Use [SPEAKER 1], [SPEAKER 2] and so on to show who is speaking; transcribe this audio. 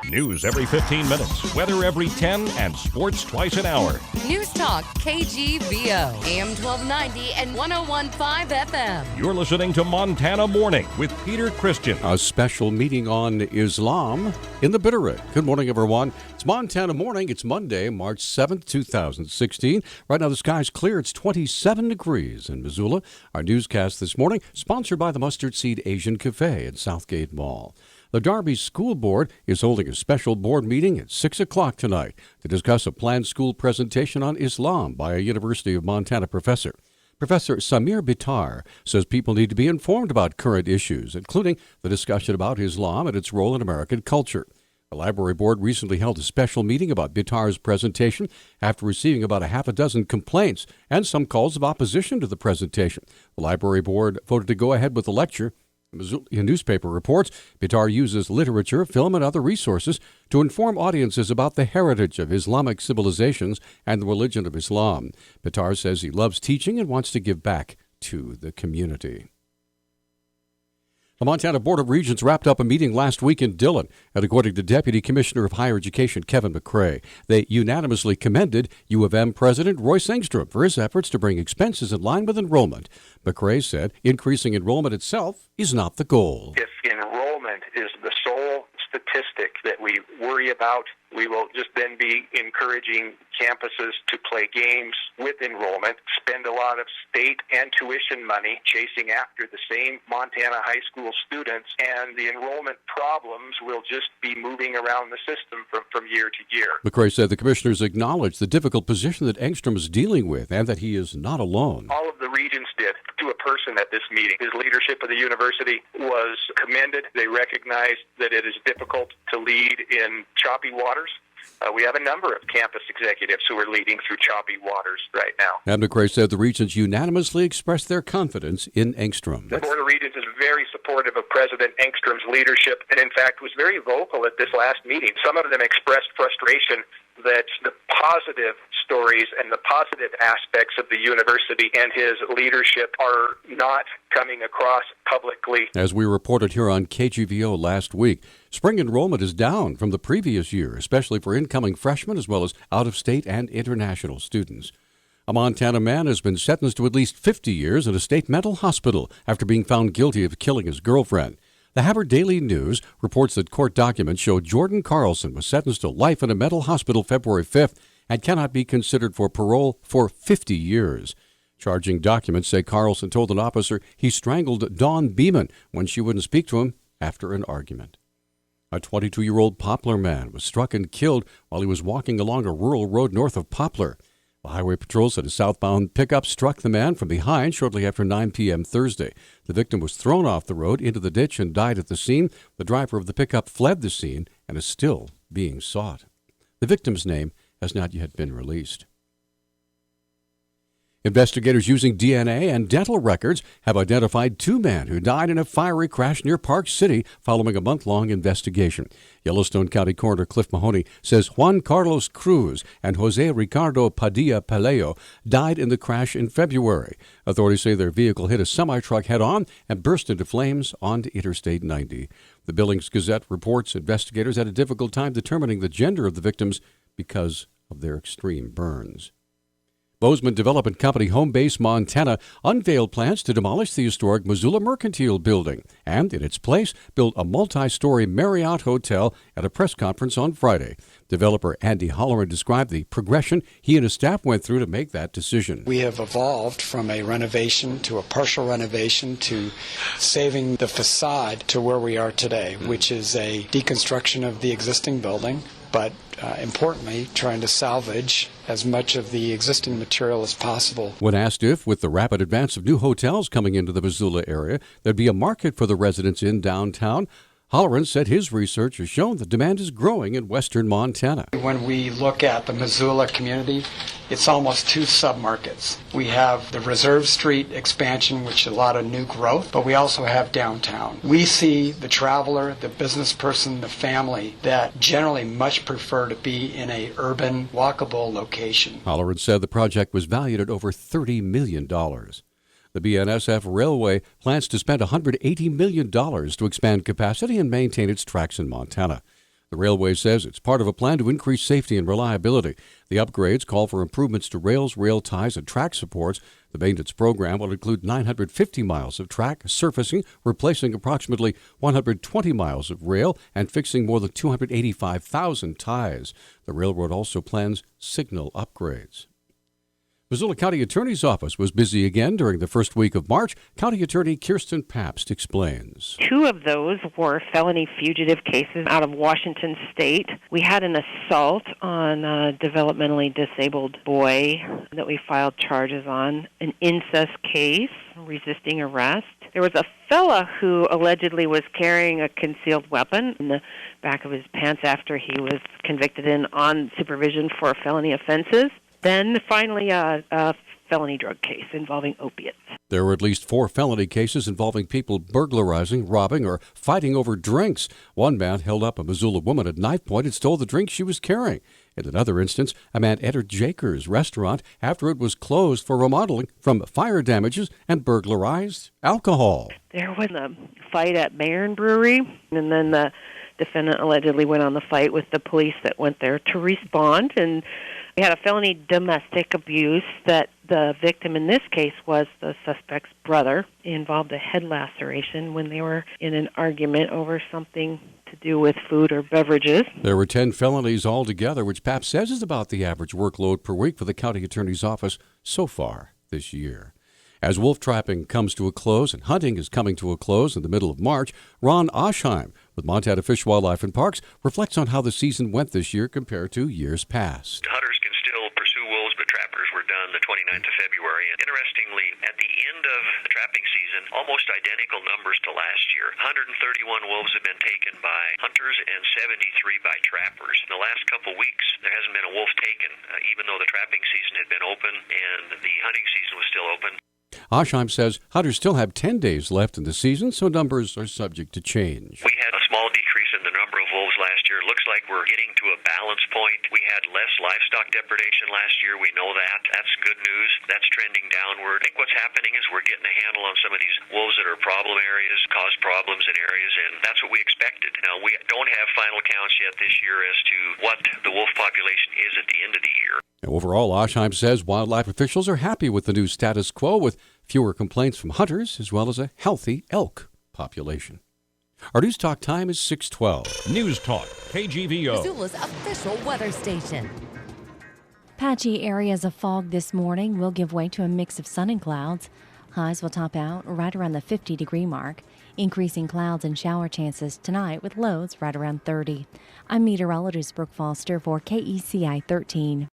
[SPEAKER 1] News every 15 minutes, weather every 10, and sports twice an hour.
[SPEAKER 2] Newstalk, KGVO, AM 1290 and 101.5 FM.
[SPEAKER 1] You're listening to Montana Morning with Peter Christian.
[SPEAKER 3] A special meeting on Islam in the Bitterroot. Good morning, everyone. It's Montana Morning. It's Monday, March 7th, 2016. Right now, the sky's clear. It's 27 degrees in Missoula. Our newscast this morning, sponsored by the Mustard Seed Asian Cafe at Southgate Mall. The Darby School Board is holding a special board meeting at 6 o'clock tonight to discuss a planned school presentation on Islam by a University of Montana professor. Professor Samir Bitar says people need to be informed about current issues, including the discussion about Islam and its role in American culture. The library board recently held a special meeting about Bitar's presentation after receiving about a half a dozen complaints and some calls of opposition to the presentation. The library board voted to go ahead with the lecture. The Missoula newspaper reports Bitar uses literature, film, and other resources to inform audiences about the heritage of Islamic civilizations and the religion of Islam. Bitar says he loves teaching and wants to give back to the community. The Montana Board of Regents wrapped up a meeting last week in Dillon, and according to Deputy Commissioner of Higher Education Kevin McCrae, they unanimously commended U of M President Royce Engstrom for his efforts to bring expenses in line with enrollment. McCrae said increasing enrollment itself is not the goal.
[SPEAKER 4] If enrollment is the sole statistic that we worry about, we will just then be encouraging campuses to play games with enrollment, spend a lot of state and tuition money chasing after the same Montana high school students, and the enrollment problems will just be moving around the system from year to year.
[SPEAKER 3] McCrae said the commissioners acknowledged the difficult position that Engstrom is dealing with and that he is not alone.
[SPEAKER 4] All of the regents did to a person at this meeting. His leadership of the university was commended. They recognized that it is difficult to lead in choppy waters. We have a number of campus executives who are leading through choppy waters right now.
[SPEAKER 3] And McCrae said the regents unanimously expressed their confidence in Engstrom.
[SPEAKER 4] The Board of Regents is very supportive of President Engstrom's leadership and, in fact, was very vocal at this last meeting. Some of them expressed frustration that the positive stories and the positive aspects of the university and his leadership are not coming across publicly.
[SPEAKER 3] As we reported here on KGVO last week, spring enrollment is down from the previous year, especially for incoming freshmen as well as out-of-state and international students. A Montana man has been sentenced to at least 50 years in a state mental hospital after being found guilty of killing his girlfriend. The Havre Daily News reports that court documents show Jordan Carlson was sentenced to life in a mental hospital February 5th and cannot be considered for parole for 50 years. Charging documents say Carlson told an officer he strangled Dawn Beeman when she wouldn't speak to him after an argument. A 22-year-old Poplar man was struck and killed while he was walking along a rural road north of Poplar. The Highway Patrol said a southbound pickup struck the man from behind shortly after 9 p.m. Thursday. The victim was thrown off the road into the ditch and died at the scene. The driver of the pickup fled the scene and is still being sought. The victim's name has not yet been released. Investigators using DNA and dental records have identified two men who died in a fiery crash near Park City following a month-long investigation. Yellowstone County Coroner Cliff Mahoney says Juan Carlos Cruz and Jose Ricardo Padilla Paleo died in the crash in February. Authorities say their vehicle hit a semi-truck head-on and burst into flames onto Interstate 90. The Billings Gazette reports investigators had a difficult time determining the gender of the victims because of their extreme burns. Bozeman Development Company Home Base Montana unveiled plans to demolish the historic Missoula Mercantile Building and, in its place, build a multi-story Marriott hotel at a press conference on Friday. Developer Andy Holloran described the progression he and his staff went through to make that decision.
[SPEAKER 5] We have evolved from a renovation to a partial renovation to saving the facade to where we are today, which is a deconstruction of the existing building, but importantly, trying to salvage as much of the existing material as possible.
[SPEAKER 3] When asked if, with the rapid advance of new hotels coming into the Missoula area, there'd be a market for the residents in downtown, Holloran said his research has shown the demand is growing in western Montana.
[SPEAKER 5] When we look at the Missoula community, it's almost two submarkets. We have the Reserve Street expansion, which is a lot of new growth, but we also have downtown. We see the traveler, the business person, the family that generally much prefer to be in a urban, walkable location.
[SPEAKER 3] Holloran said the project was valued at over $30 million. The BNSF Railway plans to spend $180 million to expand capacity and maintain its tracks in Montana. The railway says it's part of a plan to increase safety and reliability. The upgrades call for improvements to rails, rail ties, and track supports. The maintenance program will include 950 miles of track surfacing, replacing approximately 120 miles of rail, and fixing more than 285,000 ties. The railroad also plans signal upgrades. Missoula County Attorney's Office was busy again during the first week of March. County Attorney Kirsten Pabst explains.
[SPEAKER 6] 2 of those were felony fugitive cases out of Washington State. We had an assault on a developmentally disabled boy that we filed charges on, an incest case, resisting arrest. There was a fella who allegedly was carrying a concealed weapon in the back of his pants after he was convicted on supervision for felony offenses. Then, finally, a felony drug case involving opiates.
[SPEAKER 3] There were at least 4 felony cases involving people burglarizing, robbing, or fighting over drinks. One man held up a Missoula woman at knife point and stole the drink she was carrying. In another instance, a man entered Jaker's restaurant after it was closed for remodeling from fire damages and burglarized alcohol.
[SPEAKER 6] There was a fight at Barron Brewery, and then the defendant allegedly went on the fight with the police that went there to respond, and we had a felony domestic abuse that the victim in this case was the suspect's brother. It involved a head laceration when they were in an argument over something to do with food or beverages.
[SPEAKER 3] There were 10 felonies altogether, which Pabst says is about the average workload per week for the county attorney's office so far this year. As wolf trapping comes to a close and hunting is coming to a close in the middle of March, Ron Oshheim with Montana Fish, Wildlife, and Parks reflects on how the season went this year compared to years past.
[SPEAKER 7] Hunters can still pursue wolves, but trappers were done the 29th of February. And interestingly, at the end of the trapping season, almost identical numbers to last year. 131 wolves have been taken by hunters and 73 by trappers. In the last couple weeks, there hasn't been a wolf taken, even though the trapping season had been open and the hunting season was still open.
[SPEAKER 3] Oshheim says hunters still have 10 days left in the season, so numbers are subject to change.
[SPEAKER 7] We had a small decrease in the number of wolves last year. Looks like we're getting to a balance point. We had less livestock depredation last year. We know that. That's good news. That's trending downward. I think what's happening is we're getting a handle on some of these wolves that are problem areas, cause problems in areas, and that's what we expected. Now, we don't have final counts yet this year as to what the wolf population is at the end of the year.
[SPEAKER 3] Now, overall, Oshheim says wildlife officials are happy with the new status quo, with fewer complaints from hunters as well as a healthy elk population. Our Newstalk time is 6:12.
[SPEAKER 1] Newstalk, KGVO.
[SPEAKER 2] Missoula's official weather station.
[SPEAKER 8] Patchy areas of fog this morning will give way to a mix of sun and clouds. Highs will top out right around the 50-degree mark. Increasing clouds and shower chances tonight with lows right around 30. I'm meteorologist Brooke Foster for KECI 13.